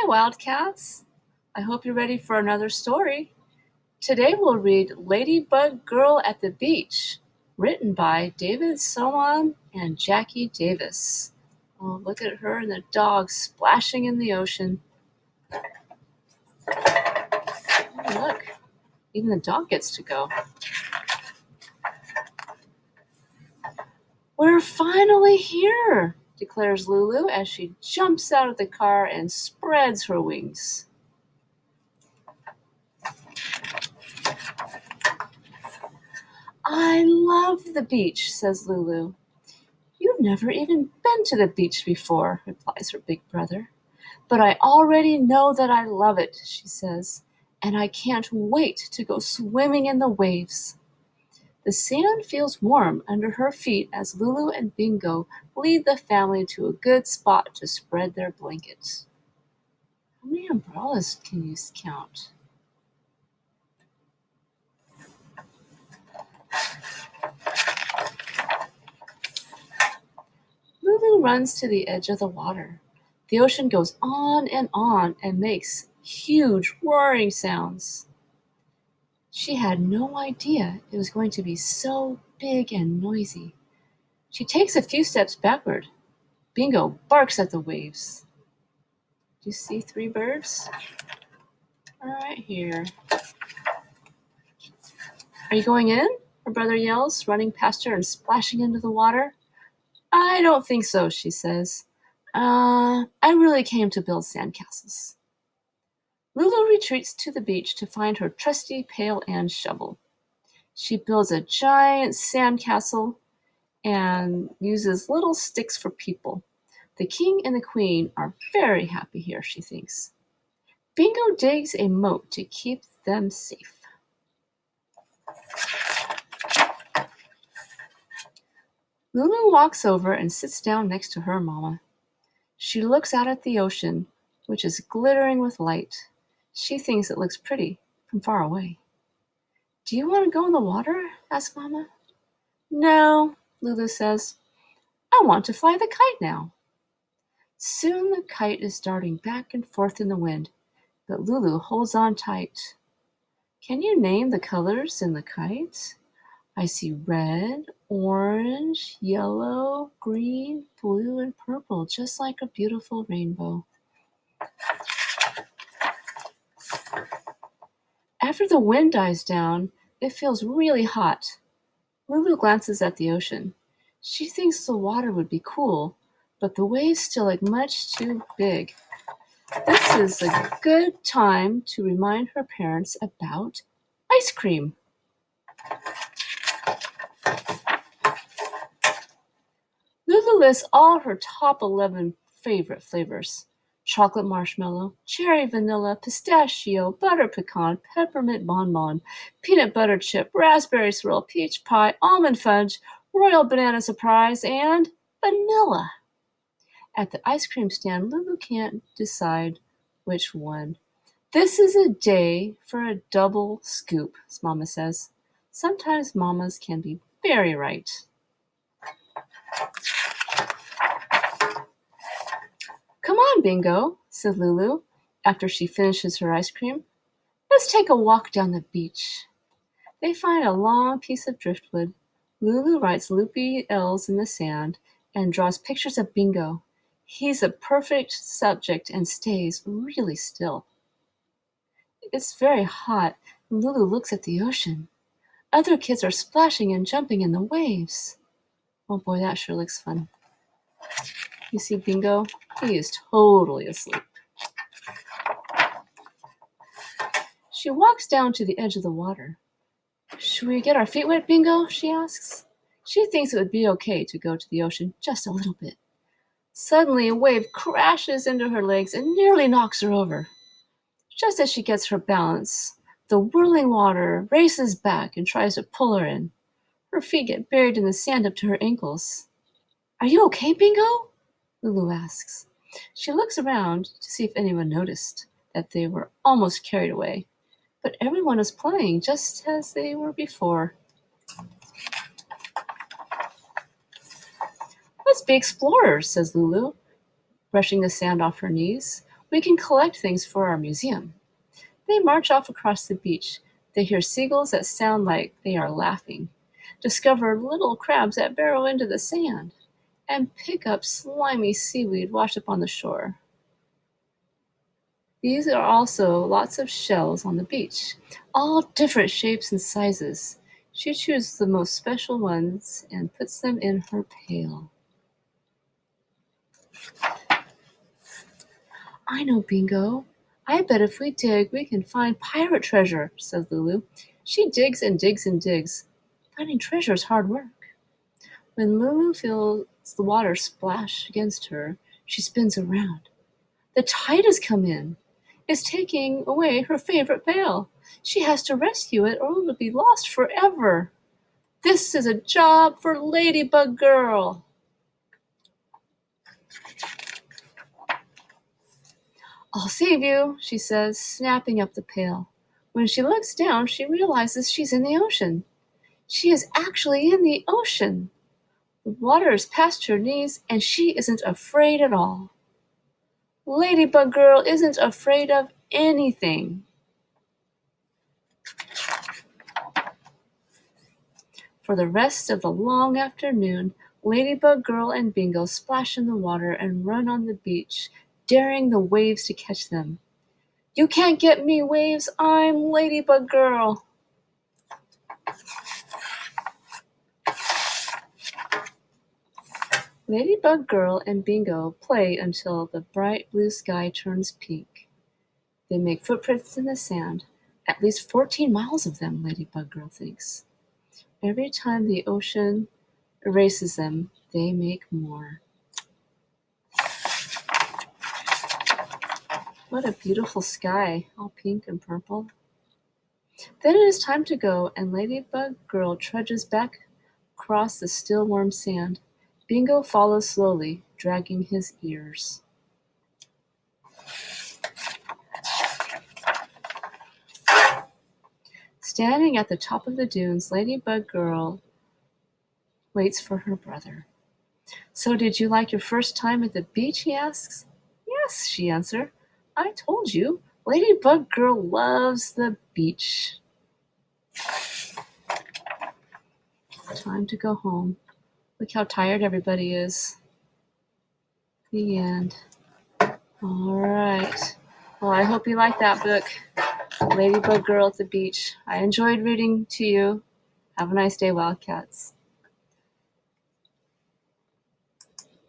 Hi, Wildcats. I hope you're ready for another story. Today we'll read Ladybug Girl at the Beach, written by David Soman and Jackie Davis. Oh, look at her and the dog splashing in the ocean. Oh, look, even the dog gets to go. We're finally here, declares Lulu as she jumps out of the car and spreads her wings. I love the beach, says Lulu. You've never even been to the beach before, replies her big brother. But I already know that I love it, she says, and I can't wait to go swimming in the waves. The sand feels warm under her feet as Lulu and Bingo lead the family to a good spot to spread their blankets. How many umbrellas can you count? Lulu runs to the edge of the water. The ocean goes on and makes huge roaring sounds. She had no idea it was going to be so big and noisy. She takes a few steps backward. Bingo barks at the waves. Do you see 3 birds? Right here. Are you going in? Her brother yells, running past her and splashing into the water. I don't think so, she says. I really came to build sandcastles. Lulu retreats to the beach to find her trusty pail and shovel. She builds a giant sandcastle and uses little sticks for people. The king and the queen are very happy here, she thinks. Bingo digs a moat to keep them safe. Lulu walks over and sits down next to her mama. She looks out at the ocean, which is glittering with light. She thinks it looks pretty from far away. Do you want to go in the water? Asks Mama. No, Lulu says. I want to fly the kite now. Soon the kite is darting back and forth in the wind, but Lulu holds on tight. Can you name the colors in the kite? I see red, orange, yellow, green, blue, and purple, just like a beautiful rainbow. After the wind dies down, it feels really hot. Lulu glances at the ocean. She thinks the water would be cool, but the waves still look much too big. This is a good time to remind her parents about ice cream. Lulu lists all her top 11 favorite flavors. Chocolate marshmallow, cherry vanilla, pistachio, butter pecan, peppermint bonbon, peanut butter chip, raspberry swirl, peach pie, almond fudge, royal banana surprise, and vanilla. At the ice cream stand, Lulu can't decide which one. This is a day for a double scoop, Mama says. Sometimes mamas can be very right. Come on, Bingo, said Lulu, after she finishes her ice cream. Let's take a walk down the beach. They find a long piece of driftwood. Lulu writes loopy L's in the sand and draws pictures of Bingo. He's a perfect subject and stays really still. It's very hot, and Lulu looks at the ocean. Other kids are splashing and jumping in the waves. Oh boy, that sure looks fun. You see Bingo? He is totally asleep. She walks down to the edge of the water. Should we get our feet wet, Bingo? She asks. She thinks it would be okay to go to the ocean just a little bit. Suddenly, a wave crashes into her legs and nearly knocks her over. Just as she gets her balance, the whirling water races back and tries to pull her in. Her feet get buried in the sand up to her ankles. Are you okay, Bingo? Lulu asks. She looks around to see if anyone noticed that they were almost carried away, but everyone is playing just as they were before. Let's be explorers, says Lulu, brushing the sand off her knees. We can collect things for our museum." They march off across the beach. They hear seagulls that sound like they are laughing, discover little crabs that burrow into the sand, and pick up slimy seaweed washed up on the shore. These are also lots of shells on the beach, all different shapes and sizes. She chooses the most special ones and puts them in her pail. "I know, Bingo. I bet if we dig, we can find pirate treasure," says Lulu. She digs and digs and digs. Finding treasure is hard work. When Lulu feels the water splash against her, she spins around. The tide has come in. It's taking away her favorite pail. She has to rescue it or it will be lost forever. This is a job for Ladybug Girl. "I'll save you," she says, snapping up the pail. When she looks down, she realizes she's in the ocean. She is actually in the ocean. The water is past her knees, and she isn't afraid at all. Ladybug Girl isn't afraid of anything. For the rest of the long afternoon, Ladybug Girl and Bingo splash in the water and run on the beach, daring the waves to catch them. "You can't get me, waves. I'm Ladybug Girl." Ladybug Girl and Bingo play until the bright blue sky turns pink. They make footprints in the sand, at least 14 miles of them, Ladybug Girl thinks. Every time the ocean erases them, they make more. What a beautiful sky, all pink and purple. Then it is time to go, and Ladybug Girl trudges back across the still warm sand. Bingo follows slowly, dragging his ears. Standing at the top of the dunes, Ladybug Girl waits for her brother. "So did you like your first time at the beach?" he asks. "Yes," she answers. "I told you, Ladybug Girl loves the beach." Time to go home. Look how tired everybody is. The end. All right. Well, I hope you like that book, Ladybug Girl at the Beach. I enjoyed reading to you. Have a nice day, Wildcats.